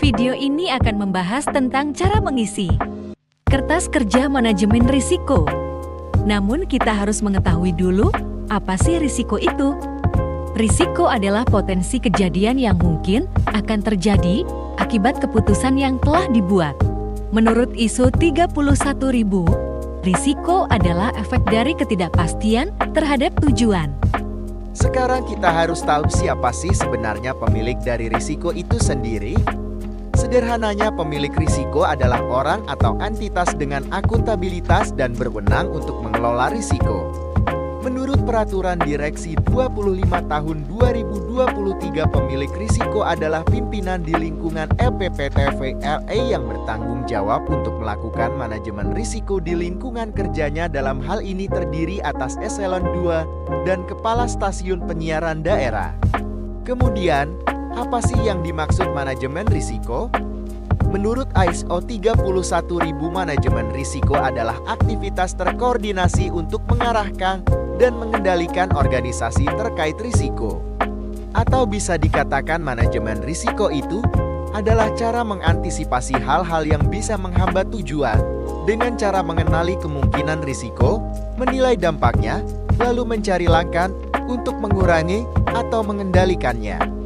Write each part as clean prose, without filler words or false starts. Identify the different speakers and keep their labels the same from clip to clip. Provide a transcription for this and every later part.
Speaker 1: Video ini akan membahas tentang cara mengisi kertas kerja manajemen risiko. Namun kita harus mengetahui dulu, apa sih risiko itu? Risiko adalah potensi kejadian yang mungkin akan terjadi akibat keputusan yang telah dibuat. Menurut ISO 31000, risiko adalah efek dari ketidakpastian terhadap tujuan.
Speaker 2: Sekarang kita harus tahu siapa sih sebenarnya pemilik dari risiko itu sendiri. Sederhananya, pemilik risiko adalah orang atau entitas dengan akuntabilitas dan berwenang untuk mengelola risiko. Menurut Peraturan Direksi 25 tahun 2023, pemilik risiko adalah pimpinan di lingkungan LPPTVLE yang bertanggung jawab untuk melakukan manajemen risiko di lingkungan kerjanya. Dalam hal ini terdiri atas eselon 2 dan kepala stasiun penyiaran daerah. Kemudian, apa sih yang dimaksud manajemen risiko? Menurut ISO 31000, manajemen risiko adalah aktivitas terkoordinasi untuk mengarahkan dan mengendalikan organisasi terkait risiko. Atau bisa dikatakan manajemen risiko itu adalah cara mengantisipasi hal-hal yang bisa menghambat tujuan dengan cara mengenali kemungkinan risiko, menilai dampaknya, lalu mencari langkah untuk mengurangi atau mengendalikannya.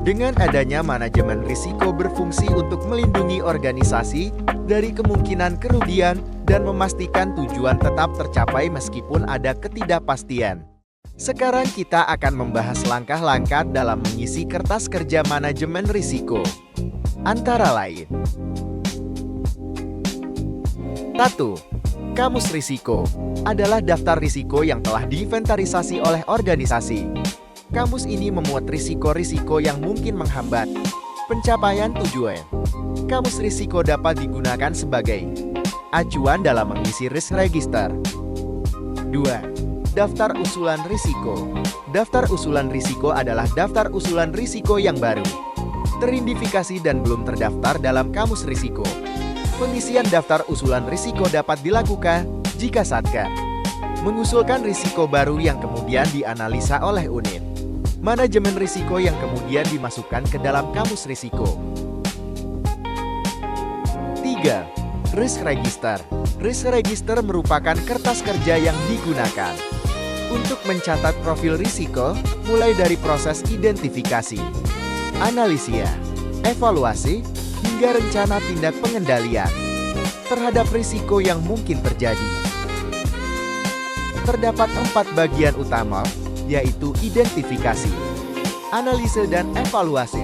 Speaker 2: Dengan adanya manajemen risiko berfungsi untuk melindungi organisasi dari kemungkinan kerugian dan memastikan tujuan tetap tercapai meskipun ada ketidakpastian. Sekarang kita akan membahas langkah-langkah dalam mengisi kertas kerja manajemen risiko. Antara lain: 1. Kamus risiko adalah daftar risiko yang telah diinventarisasi oleh organisasi. Kamus ini memuat risiko-risiko yang mungkin menghambat pencapaian tujuan. Kamus risiko dapat digunakan sebagai acuan dalam mengisi risk register. 2. Daftar usulan risiko. Daftar usulan risiko adalah daftar usulan risiko yang baru, teridentifikasi dan belum terdaftar dalam kamus risiko. Pengisian daftar usulan risiko dapat dilakukan jika Satker mengusulkan risiko baru yang kemudian dianalisa oleh unit manajemen risiko yang kemudian dimasukkan ke dalam kamus risiko. 3. Risk Register. Risk Register merupakan kertas kerja yang digunakan untuk mencatat profil risiko, mulai dari proses identifikasi, analisis, evaluasi, hingga rencana tindak pengendalian terhadap risiko yang mungkin terjadi. Terdapat 4 bagian utama, yaitu identifikasi, analisa dan evaluasi,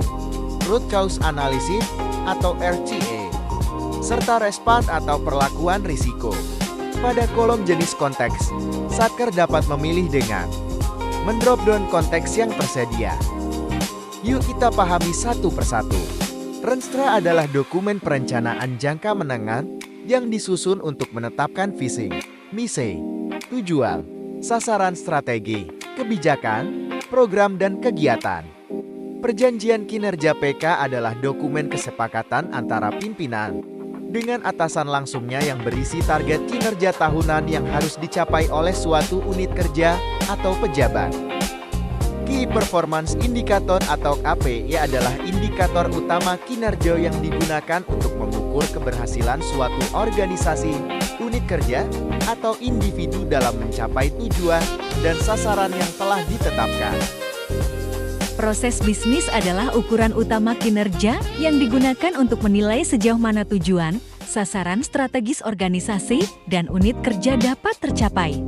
Speaker 2: root cause analysis atau RCA, serta respon atau perlakuan risiko. Pada kolom jenis konteks, Satker dapat memilih dengan mendrop down konteks yang tersedia. Yuk kita pahami satu persatu. Renstra adalah dokumen perencanaan jangka menengah yang disusun untuk menetapkan visi, misi, tujuan, sasaran strategi, kebijakan, program dan kegiatan. Perjanjian kinerja PK adalah dokumen kesepakatan antara pimpinan dengan atasan langsungnya yang berisi target kinerja tahunan yang harus dicapai oleh suatu unit kerja atau pejabat. Key Performance Indicator atau KPI adalah indikator utama kinerja yang digunakan untuk mengukur keberhasilan suatu organisasi, unit kerja, atau individu dalam mencapai tujuan dan sasaran yang telah ditetapkan.
Speaker 1: Proses bisnis adalah ukuran utama kinerja yang digunakan untuk menilai sejauh mana tujuan, sasaran strategis organisasi, dan unit kerja dapat tercapai.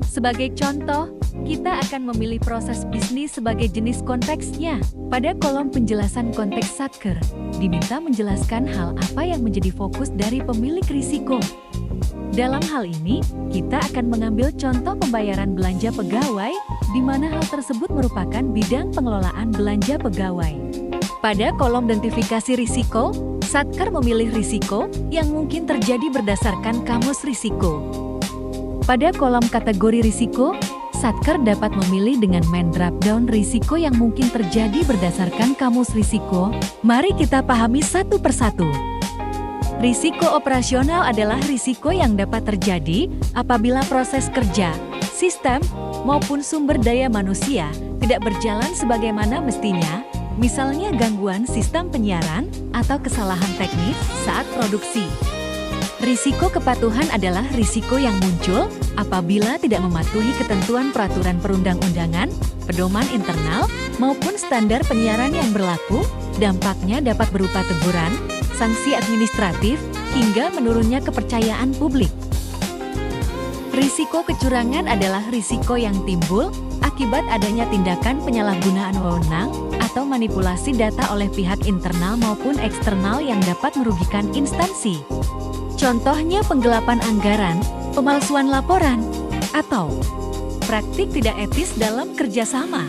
Speaker 1: Sebagai contoh, kita akan memilih proses bisnis sebagai jenis konteksnya. Pada kolom penjelasan konteks Satker, diminta menjelaskan hal apa yang menjadi fokus dari pemilik risiko. Dalam hal ini, kita akan mengambil contoh pembayaran belanja pegawai, di mana hal tersebut merupakan bidang pengelolaan belanja pegawai. Pada kolom identifikasi risiko, Satker memilih risiko yang mungkin terjadi berdasarkan kamus risiko. Pada kolom kategori risiko, Satker dapat memilih dengan main drop-down risiko yang mungkin terjadi berdasarkan kamus risiko. Mari kita pahami satu persatu. Risiko operasional adalah risiko yang dapat terjadi apabila proses kerja, sistem, maupun sumber daya manusia tidak berjalan sebagaimana mestinya, misalnya gangguan sistem penyiaran atau kesalahan teknis saat produksi. Risiko kepatuhan adalah risiko yang muncul apabila tidak mematuhi ketentuan peraturan perundang-undangan, pedoman internal, maupun standar penyiaran yang berlaku. Dampaknya dapat berupa teguran, sanksi administratif, hingga menurunnya kepercayaan publik. Risiko kecurangan adalah risiko yang timbul akibat adanya tindakan penyalahgunaan wewenang atau manipulasi data oleh pihak internal maupun eksternal yang dapat merugikan instansi. Contohnya penggelapan anggaran, pemalsuan laporan, atau praktik tidak etis dalam kerjasama.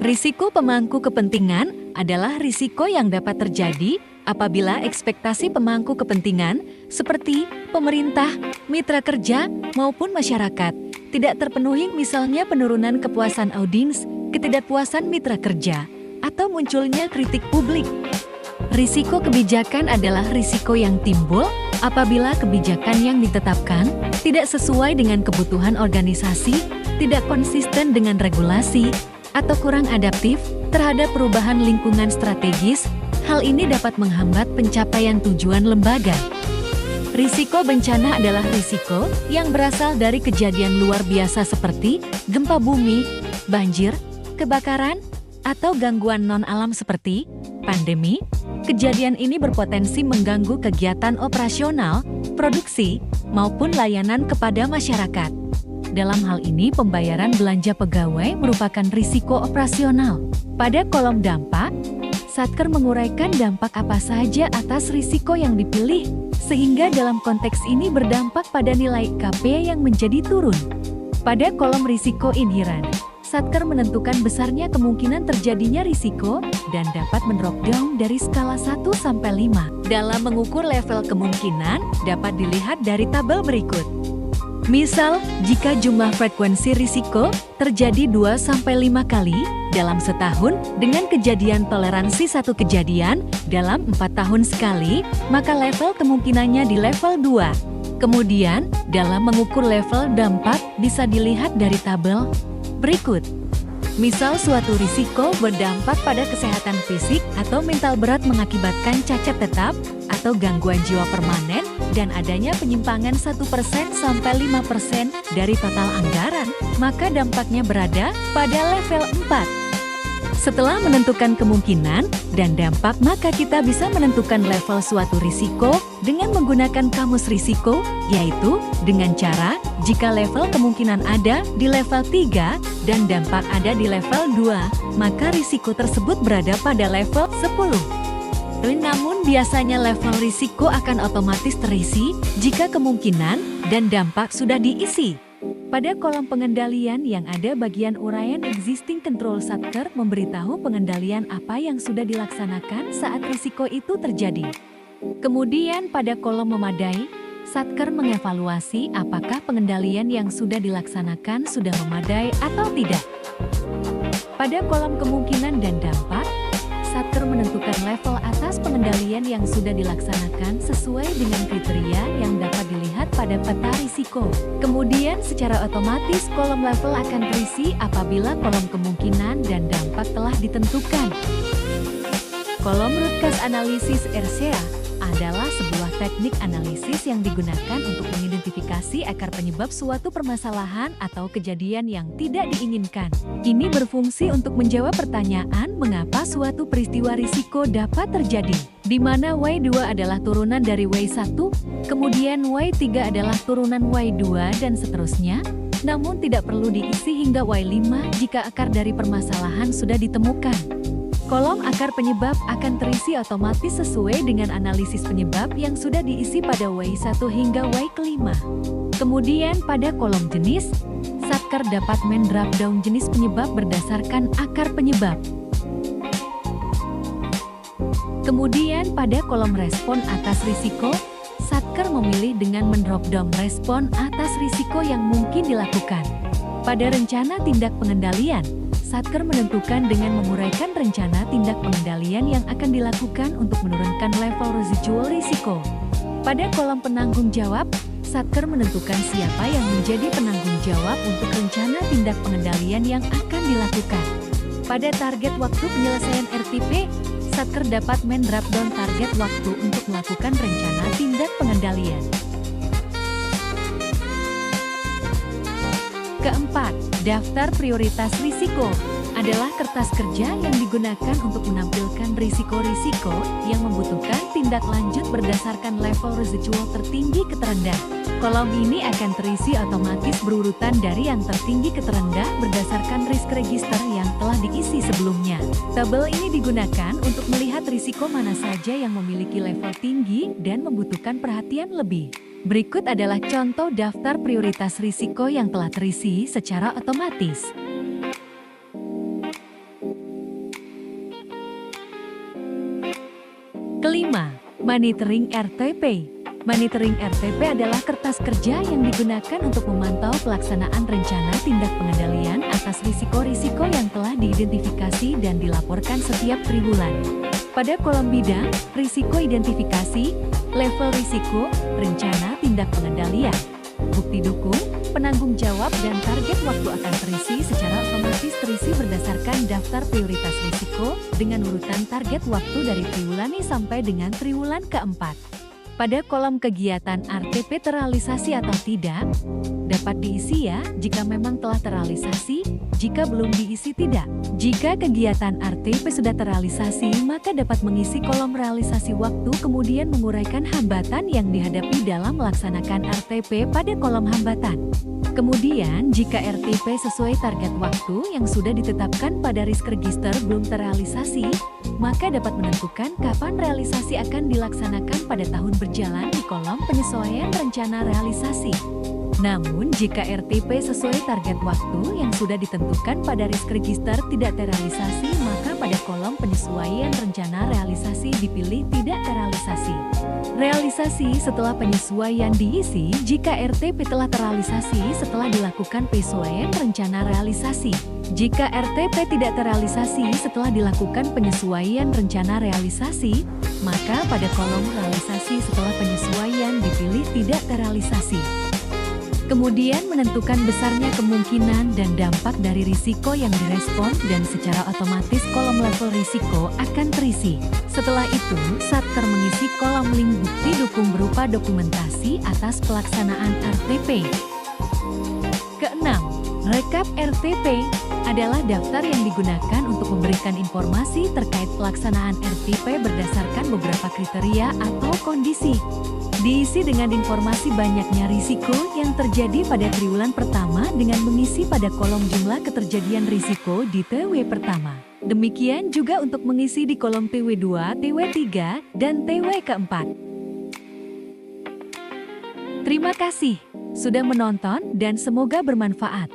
Speaker 1: Risiko pemangku kepentingan adalah risiko yang dapat terjadi apabila ekspektasi pemangku kepentingan seperti pemerintah, mitra kerja, maupun masyarakat tidak terpenuhi, misalnya penurunan kepuasan audiens, ketidakpuasan mitra kerja, atau munculnya kritik publik. Risiko kebijakan adalah risiko yang timbul apabila kebijakan yang ditetapkan tidak sesuai dengan kebutuhan organisasi, tidak konsisten dengan regulasi, atau kurang adaptif terhadap perubahan lingkungan strategis. Hal ini dapat menghambat pencapaian tujuan lembaga. Risiko bencana adalah risiko yang berasal dari kejadian luar biasa seperti gempa bumi, banjir, kebakaran, atau gangguan non-alam seperti pandemi. Kejadian ini berpotensi mengganggu kegiatan operasional, produksi, maupun layanan kepada masyarakat. Dalam hal ini, pembayaran belanja pegawai merupakan risiko operasional. Pada kolom dampak, Satker menguraikan dampak apa saja atas risiko yang dipilih, sehingga dalam konteks ini berdampak pada nilai KP yang menjadi turun. Pada kolom risiko inheran, Satker menentukan besarnya kemungkinan terjadinya risiko dan dapat mendrop down dari skala 1 sampai 5. Dalam mengukur level kemungkinan, dapat dilihat dari tabel berikut. Misal, jika jumlah frekuensi risiko terjadi 2-5 kali dalam setahun dengan kejadian toleransi 1 kejadian dalam 4 tahun sekali, maka level kemungkinannya di level 2. Kemudian, dalam mengukur level dampak bisa dilihat dari tabel berikut. Misal, suatu risiko berdampak pada kesehatan fisik atau mental berat mengakibatkan cacat tetap atau gangguan jiwa permanen dan adanya penyimpangan 1% sampai 5% dari total anggaran, maka dampaknya berada pada level 4. Setelah menentukan kemungkinan dan dampak, maka kita bisa menentukan level suatu risiko dengan menggunakan kamus risiko, yaitu dengan cara jika level kemungkinan ada di level 3 dan dampak ada di level 2, maka risiko tersebut berada pada level 10. Namun biasanya level risiko akan otomatis terisi jika kemungkinan dan dampak sudah diisi. Pada kolom pengendalian yang ada bagian uraian existing control, Satker memberitahu pengendalian apa yang sudah dilaksanakan saat risiko itu terjadi. Kemudian pada kolom memadai, Satker mengevaluasi apakah pengendalian yang sudah dilaksanakan sudah memadai atau tidak. Pada kolom kemungkinan dan dampak, Satker menentukan level atas pengendalian yang sudah dilaksanakan sesuai dengan kriteria yang dapat dilihat pada peta risiko. Kemudian secara otomatis kolom level akan terisi apabila kolom kemungkinan dan dampak telah ditentukan. Kolom root cause analisis RCA adalah sebuah teknik analisis yang digunakan untuk mengidentifikasi akar penyebab suatu permasalahan atau kejadian yang tidak diinginkan. Ini berfungsi untuk menjawab pertanyaan mengapa suatu peristiwa risiko dapat terjadi, di mana Y2 adalah turunan dari Y1, kemudian Y3 adalah turunan Y2 dan seterusnya, namun tidak perlu diisi hingga Y5 jika akar dari permasalahan sudah ditemukan. Kolom akar penyebab akan terisi otomatis sesuai dengan analisis penyebab yang sudah diisi pada Y1 hingga Y kelima. Kemudian pada kolom jenis, Satker dapat men-drop down jenis penyebab berdasarkan akar penyebab. Kemudian pada kolom respon atas risiko, Satker memilih dengan men-drop down respon atas risiko yang mungkin dilakukan. Pada rencana tindak pengendalian, Satker menentukan dengan menguraikan rencana tindak pengendalian yang akan dilakukan untuk menurunkan level residual risiko. Pada kolom penanggung jawab, Satker menentukan siapa yang menjadi penanggung jawab untuk rencana tindak pengendalian yang akan dilakukan. Pada target waktu penyelesaian RTP, Satker dapat men-drop-down target waktu untuk melakukan rencana tindak pengendalian. Keempat, daftar prioritas risiko adalah kertas kerja yang digunakan untuk menampilkan risiko-risiko yang membutuhkan tindak lanjut berdasarkan level residual tertinggi ke terendah. Kolom ini akan terisi otomatis berurutan dari yang tertinggi ke terendah berdasarkan risk register yang telah diisi sebelumnya. Tabel ini digunakan untuk melihat risiko mana saja yang memiliki level tinggi dan membutuhkan perhatian lebih. Berikut adalah contoh daftar prioritas risiko yang telah terisi secara otomatis. Kelima, monitoring RTP. Monitoring RTP adalah kertas kerja yang digunakan untuk memantau pelaksanaan rencana tindak pengendalian atas risiko-risiko yang telah diidentifikasi dan dilaporkan setiap triwulan. Pada kolom bidang, risiko identifikasi, level risiko, rencana tindak pengendalian, bukti dukung, penanggung jawab dan target waktu akan terisi secara otomatis terisi berdasarkan daftar prioritas risiko dengan urutan target waktu dari triwulan ini sampai dengan triwulan keempat. Pada kolom kegiatan RTP terrealisasi atau tidak, dapat diisi ya jika memang telah terrealisasi, jika belum diisi tidak. Jika kegiatan RTP sudah terrealisasi, maka dapat mengisi kolom realisasi waktu kemudian menguraikan hambatan yang dihadapi dalam melaksanakan RTP pada kolom hambatan. Kemudian, jika RTP sesuai target waktu yang sudah ditetapkan pada risk register belum terrealisasi, maka dapat menentukan kapan realisasi akan dilaksanakan pada tahun berjalan di kolom penyesuaian rencana realisasi. Namun, jika RTP sesuai target waktu yang sudah ditentukan pada risk register tidak terrealisasi, maka pada kolom penyesuaian rencana realisasi dipilih tidak terrealisasi. Realisasi setelah penyesuaian diisi jika RTP telah terrealisasi setelah dilakukan penyesuaian rencana realisasi. Jika RTP tidak terrealisasi setelah dilakukan penyesuaian rencana realisasi, maka pada kolom realisasi setelah penyesuaian dipilih tidak terrealisasi. Kemudian menentukan besarnya kemungkinan dan dampak dari risiko yang direspon dan secara otomatis kolom level risiko akan terisi. Setelah itu, Satker mengisi kolom link bukti dukung berupa dokumentasi atas pelaksanaan RTP. Keenam, rekap RTP adalah daftar yang digunakan untuk memberikan informasi terkait pelaksanaan RTP berdasarkan beberapa kriteria atau kondisi. Diisi dengan informasi banyaknya risiko yang terjadi pada triwulan pertama dengan mengisi pada kolom jumlah keterjadian risiko di TW pertama. Demikian juga untuk mengisi di kolom TW2, TW3, dan TW keempat. Terima kasih sudah menonton dan semoga bermanfaat.